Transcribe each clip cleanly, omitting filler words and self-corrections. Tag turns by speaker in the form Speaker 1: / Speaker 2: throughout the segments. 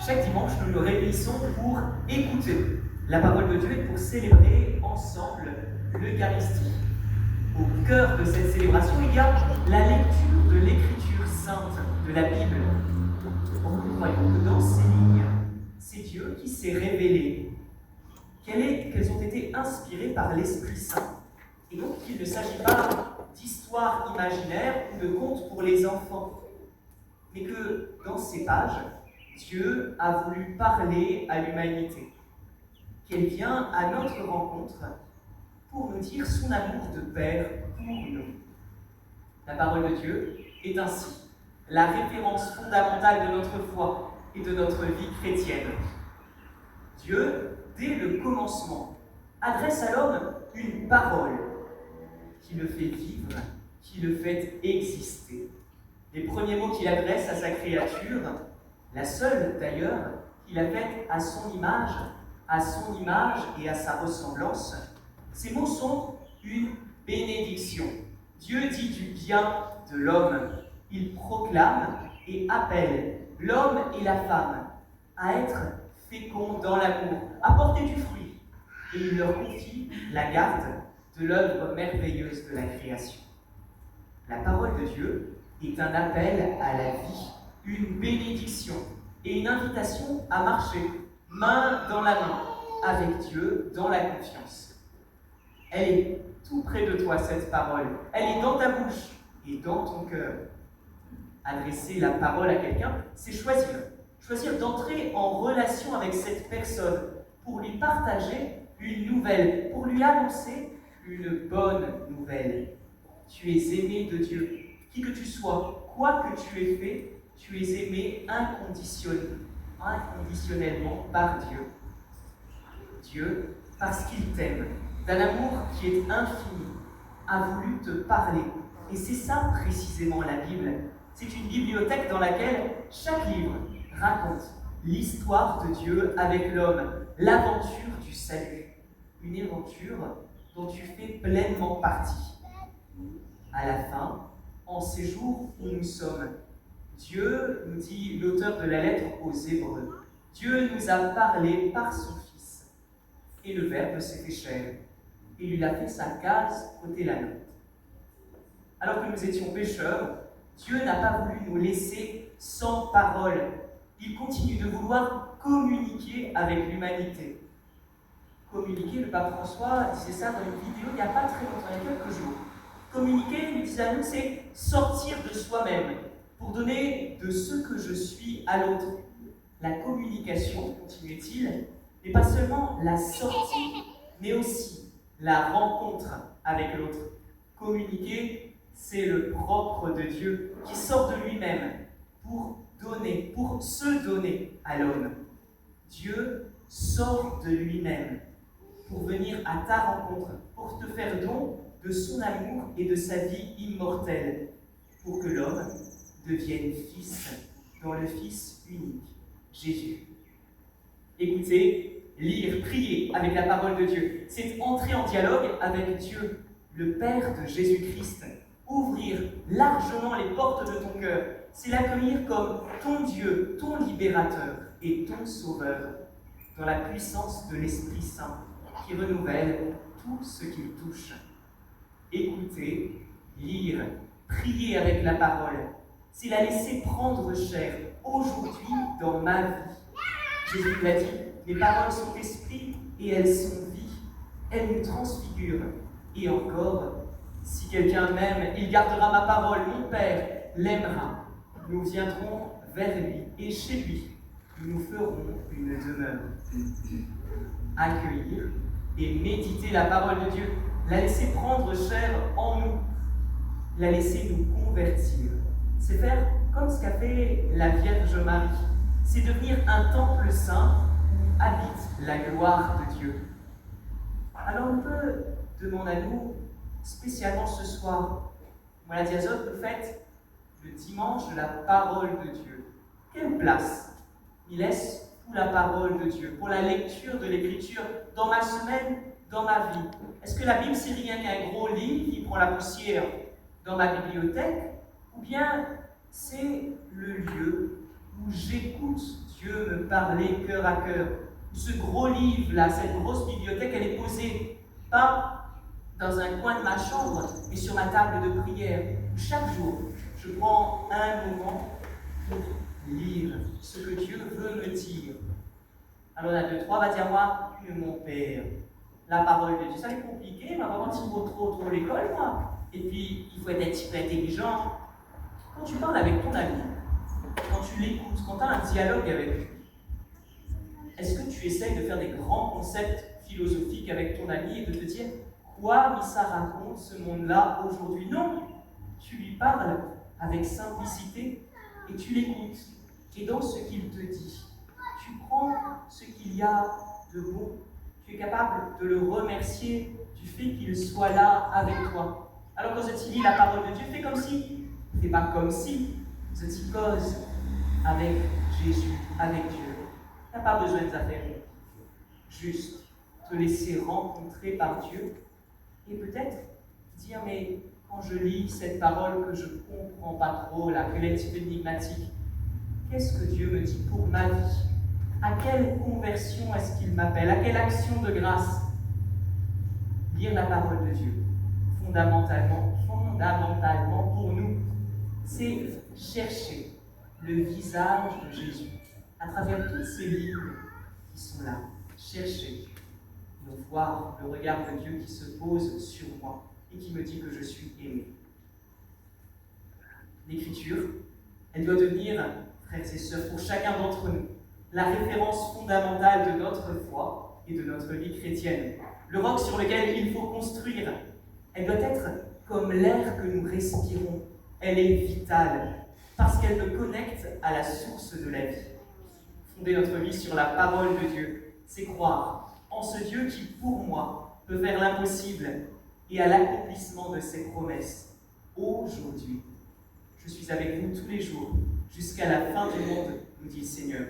Speaker 1: Chaque dimanche, nous nous réunissons pour écouter la parole de Dieu et pour célébrer ensemble l'Eucharistie. Au cœur de cette célébration, il y a la lecture de l'Écriture sainte, de la Bible. Nous croyons que dans ces lignes, c'est Dieu qui s'est révélé, qu'elles ont été inspirées par l'Esprit Saint. Et donc qu'il ne s'agit pas d'histoires imaginaires ou de contes pour les enfants, mais que dans ces pages, Dieu a voulu parler à l'humanité, qu'elle vient à notre rencontre pour nous dire son amour de Père pour nous. La parole de Dieu est ainsi la référence fondamentale de notre foi et de notre vie chrétienne. Dieu, dès le commencement, adresse à l'homme une parole qui le fait vivre, qui le fait exister. Les premiers mots qu'il adresse à sa créature, la seule d'ailleurs qu'il a faite à son image et à sa ressemblance, ces mots sont une bénédiction. Dieu dit du bien de l'homme. Il proclame et appelle l'homme et la femme à être féconds dans l'amour, à porter du fruit. Et il leur confie la garde de l'œuvre merveilleuse de la création. La parole de Dieu est un appel à la vie, une bénédiction et une invitation à marcher main dans la main avec Dieu dans la confiance. Elle est tout près de toi, cette parole. Elle est dans ta bouche et dans ton cœur. Adresser la parole à quelqu'un, c'est choisir d'entrer en relation avec cette personne pour lui partager une nouvelle, pour lui annoncer une bonne nouvelle. Tu es aimé de Dieu. Qui que tu sois, quoi que tu aies fait, tu es aimé inconditionnellement par Dieu. Dieu, parce qu'il t'aime, d'un amour qui est infini, a voulu te parler. Et c'est ça précisément la Bible. C'est une bibliothèque dans laquelle chaque livre raconte l'histoire de Dieu avec l'homme, l'aventure du salut. Une aventure dont tu fais pleinement partie. À la fin, en ces jours où nous sommes, Dieu, nous dit l'auteur de la lettre aux Hébreux, Dieu nous a parlé par son Fils. Et le Verbe s'est fait chair. Et il a fait sa case côté la nôtre. Alors que nous étions pécheurs, Dieu n'a pas voulu nous laisser sans parole. Il continue de vouloir communiquer avec l'humanité. Communiquer, le pape François disait ça dans une vidéo il n'y a pas très longtemps, il y a quelques jours. Communiquer, il disait à nous, c'est sortir de soi-même pour donner de ce que je suis à l'autre. La communication, continuait-il, n'est pas seulement la sortie, mais aussi la rencontre avec l'autre. Communiquer, c'est le propre de Dieu qui sort de lui-même pour donner, pour se donner à l'homme. Dieu sort de lui-même pour venir à ta rencontre, pour te faire don de son amour et de sa vie immortelle, pour que l'homme devienne fils dans le Fils unique, Jésus. Écouter, lire, prier avec la parole de Dieu, c'est entrer en dialogue avec Dieu, le Père de Jésus-Christ. Ouvrir largement les portes de ton cœur, c'est l'accueillir comme ton Dieu, ton libérateur et ton sauveur, dans la puissance de l'Esprit Saint qui renouvelle tout ce qu'il touche. Écouter, lire, prier avec la parole, c'est la laisser prendre chair aujourd'hui dans ma vie. Jésus l'a dit, les paroles sont esprit et elles sont vie. Elles nous transfigurent. Et encore, si quelqu'un m'aime, il gardera ma parole, mon Père l'aimera. Nous viendrons vers lui et chez lui, nous ferons une demeure. Accueillir et méditer la parole de Dieu, la laisser prendre chair en nous, la laisser nous convertir. C'est faire comme ce qu'a fait la Vierge Marie. C'est devenir un temple saint où habite la gloire de Dieu. Alors on peut demander à nous, spécialement ce soir, la diazote, vous faites le dimanche de la parole de Dieu. Quelle place il laisse pour la parole de Dieu, pour la lecture de l'Écriture dans ma semaine, dans ma vie? Est-ce que la Bible, c'est rien qu'un gros livre qui prend la poussière dans ma bibliothèque? Ou bien c'est le lieu où j'écoute Dieu me parlait cœur à cœur. Ce gros livre-là, cette grosse bibliothèque, elle est posée pas dans un coin de ma chambre, mais sur ma table de prière. Chaque jour, je prends un moment pour lire ce que Dieu veut me dire. Alors là, 2, 3 va dire moi, mais mon Père, la parole de Dieu, ça est compliqué, ma maman, il faut trop l'école, moi. Et puis, il faut être un petit peu intelligent. Quand tu parles avec ton ami, quand tu l'écoutes, quand tu as un dialogue avec lui, est-ce que tu essayes de faire des grands concepts philosophiques avec ton ami et de te dire quoi ça raconte ce monde-là aujourd'hui? Non, tu lui parles avec simplicité et tu l'écoutes. Et dans ce qu'il te dit, tu prends ce qu'il y a de bon. Tu es capable de le remercier du fait qu'il soit là avec toi. Alors quand je te lis la parole de Dieu, fais comme si, fais pas comme si, je t'y cause avec Jésus, avec Dieu. Tu n'as pas besoin de faire juste te laisser rencontrer par Dieu et peut-être dire mais quand je lis cette parole que je ne comprends pas trop, là, qu'elle est un petit peu énigmatique, qu'est-ce que Dieu me dit pour ma vie? À quelle conversion est-ce qu'il m'appelle? À quelle action de grâce? Lire la parole de Dieu, fondamentalement pour nous, c'est chercher le visage de Jésus à travers toutes ces lignes qui sont là. Chercher de voir le regard de Dieu qui se pose sur moi et qui me dit que je suis aimé. L'Écriture, elle doit devenir, frères et sœurs, pour chacun d'entre nous, la référence fondamentale de notre foi et de notre vie chrétienne. Le roc sur lequel il faut construire. Elle doit être comme l'air que nous respirons. Elle est vitale parce qu'elle nous connecte à la source de la vie. Fonder notre vie sur la parole de Dieu, c'est croire en ce Dieu qui, pour moi, peut faire l'impossible et à l'accomplissement de ses promesses. Aujourd'hui, je suis avec vous tous les jours, jusqu'à la fin du monde, nous dit le Seigneur.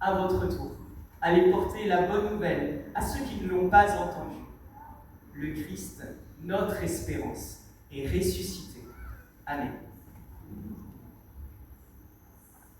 Speaker 1: À votre tour, allez porter la bonne nouvelle à ceux qui ne l'ont pas entendu. Le Christ, notre espérance, est ressuscité. Amen.